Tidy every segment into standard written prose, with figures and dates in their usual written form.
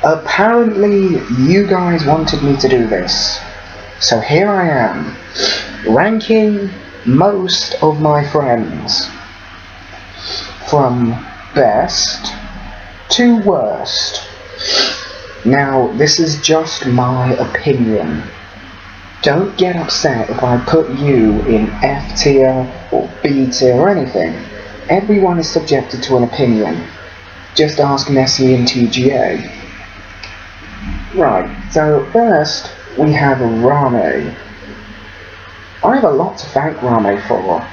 Apparently, you guys wanted me to do this. So here I am, ranking most of my friends from best to worst. Now, this is just my opinion. Don't get upset if I put you in F tier or B tier or anything. Everyone is subjected to an opinion. Just ask Nessie and TGA. Right, so first we have Rame. I have a lot to thank Rame for.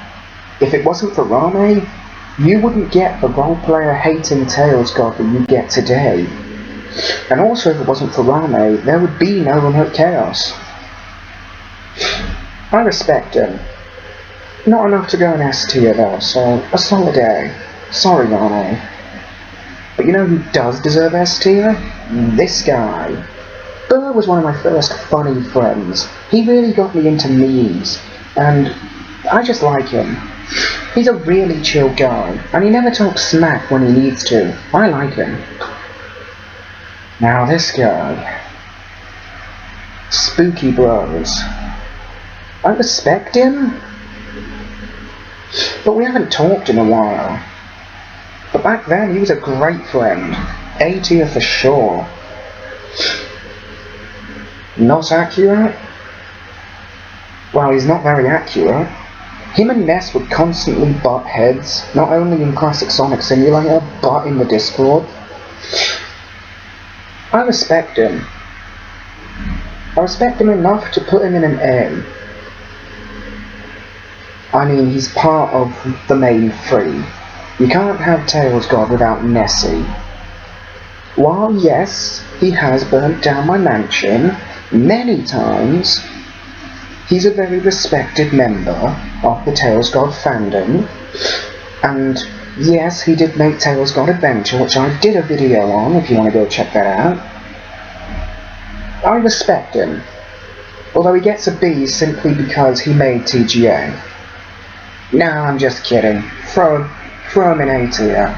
If it wasn't for Rame, you wouldn't get the roleplayer hating TailsGod that you get today. And also if it wasn't for Rame, there would be no Remote Chaos. I respect him. Not enough to go in S tier though, so a solid A. Sorry Rame. But you know who does deserve S tier? This guy. Burr was one of my first funny friends. He really got me into memes, and I just like him. He's a really chill guy, and he never talks smack when he needs to. I like him. Now this guy. Spooky Bros. I respect him, but we haven't talked in a while. But back then he was a great friend. A tier for sure. Not accurate? Well, he's not very accurate. Him and Ness would constantly butt heads, not only in Classic Sonic Simulator, but in the Discord. I respect him. I respect him enough to put him in an A. I mean, he's part of the main three. You can't have TailsGod without Nessie. While yes, he has burnt down my mansion many times, he's a very respected member of the TailsGod fandom, and yes, he did make TailsGod Adventure, which I did a video on if you want to go check that out. I respect him, although he gets a B simply because he made TGA. Nah, I'm just kidding. Throw him in A tier.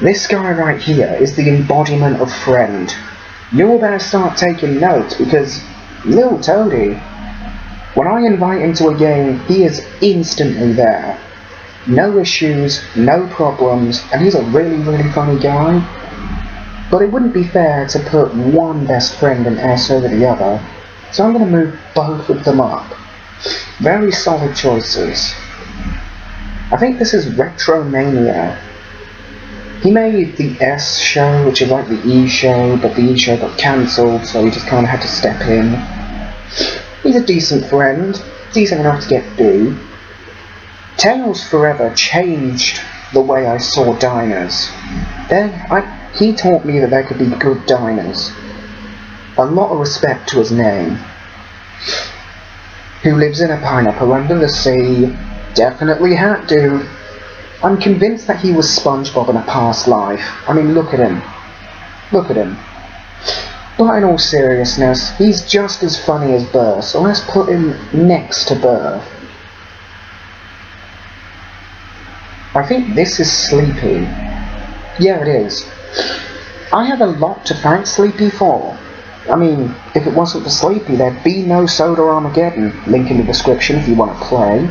This guy right here is the embodiment of friend. You better start taking notes because Lil Toady, when I invite him to a game, he is instantly there. No issues, no problems, and he's a really funny guy. But it wouldn't be fair to put one best friend in S over the other, so I'm going to move both of them up. Very solid choices. I think this is Retromania. He made the S show, which is like the E show, but the E show got cancelled, so he just kind of had to step in. He's a decent friend, decent enough to get B. Tails Forever changed the way I saw diners. He taught me that there could be good diners. A lot of respect to his name. Who lives in a pineapple under the sea? Definitely had to. I'm convinced that he was SpongeBob in a past life. I mean, look at him. Look at him. But in all seriousness, he's just as funny as Burr, so let's put him next to Burr. I think this is Sleepy. Yeah, it is. I have a lot to thank Sleepy for. I mean, if it wasn't for Sleepy, there'd be no Soda Armageddon. Link in the description if you want to play.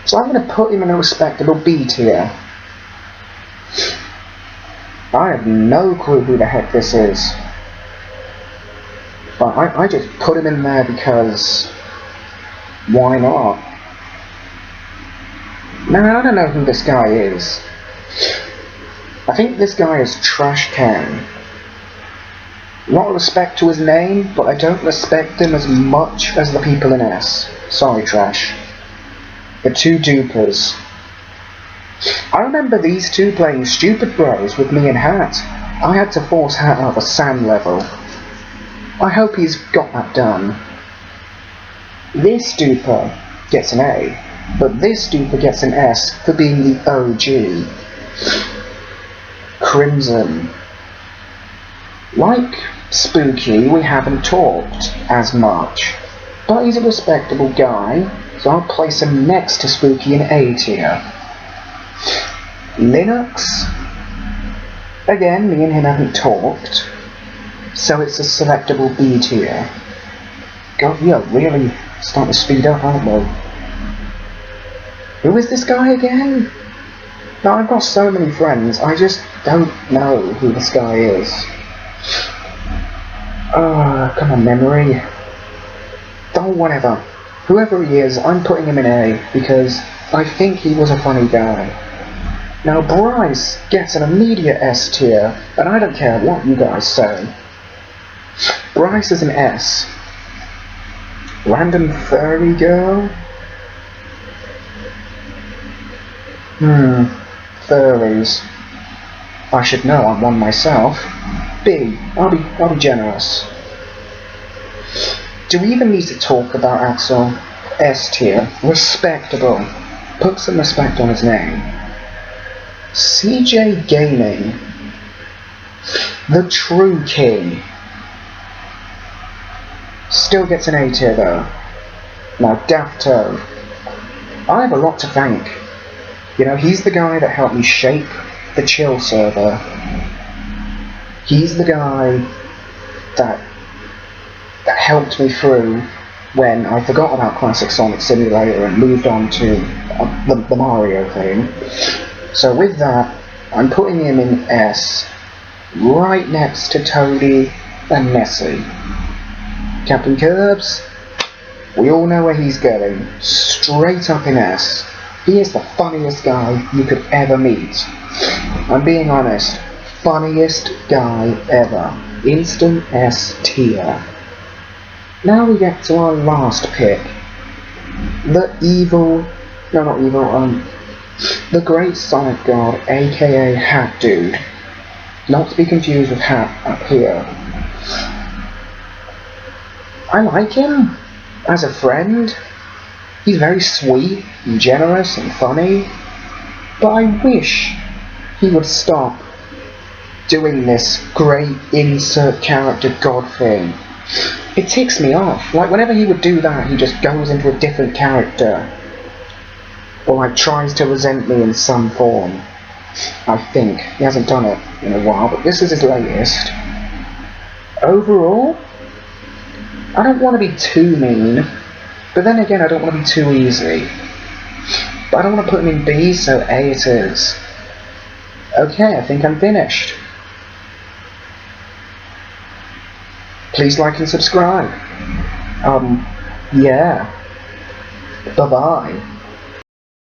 So I'm going to put him in a respectable B tier. I have no clue who the heck this is. But I just put him in there because... why not? Now, I don't know who this guy is. I think this guy is Trash Can. A lot of respect to his name, but I don't respect him as much as the people in S. Sorry, Trash. The two dupers. I remember these two playing Stupid Bros with me and Hat. I had to force Hat out of a sand level. I hope he's got that done. This duper gets an A, but this duper gets an S for being the OG. Crimson. Like Spooky, we haven't talked as much, but he's a respectable guy, so I'll place him next to Spooky in A tier. Linux? Again, me and him haven't talked, so it's a selectable B tier. God, we are really starting to speed up, aren't we? Who is this guy again? Now, I've got so many friends, I just don't know who this guy is. Come on, memory. Oh, whatever. Whoever he is, I'm putting him in A, because I think he was a funny guy. Now, Bryce gets an immediate S tier, and I don't care what you guys say. Bryce is an S. Random furry girl? Furries. I should know, I'm one myself. B. I'll be generous. Do we even need to talk about Axel? S tier. Respectable. Put some respect on his name. CJ Gaming. The true king. Still gets an A tier though. Now, Dafto. I have a lot to thank. You know, he's the guy that helped me shape the chill server. He's the guy that helped me through when I forgot about Classic Sonic Simulator and moved on to the Mario thing. So with that, I'm putting him in S, right next to Toadie and Nessie. Captain Curbs, we all know where he's going, straight up in S. He is the funniest guy you could ever meet. I'm being honest, funniest guy ever. Instant S tier. Now we get to our last pick. The Great Sonic God, aka Hat Dude. Not to be confused with Hat up here. I like him as a friend. He's very sweet and generous and funny, but I wish he would stop doing this great insert character god thing. It ticks me off. Like, whenever he would do that, he just goes into a different character. Or, like, tries to resent me in some form. I think. He hasn't done it in a while, but this is his latest. Overall, I don't want to be too mean, but then again, I don't want to be too easy. But I don't want to put him in B, so A it is. Okay, I think I'm finished. Please like and subscribe. Yeah. Bye-bye.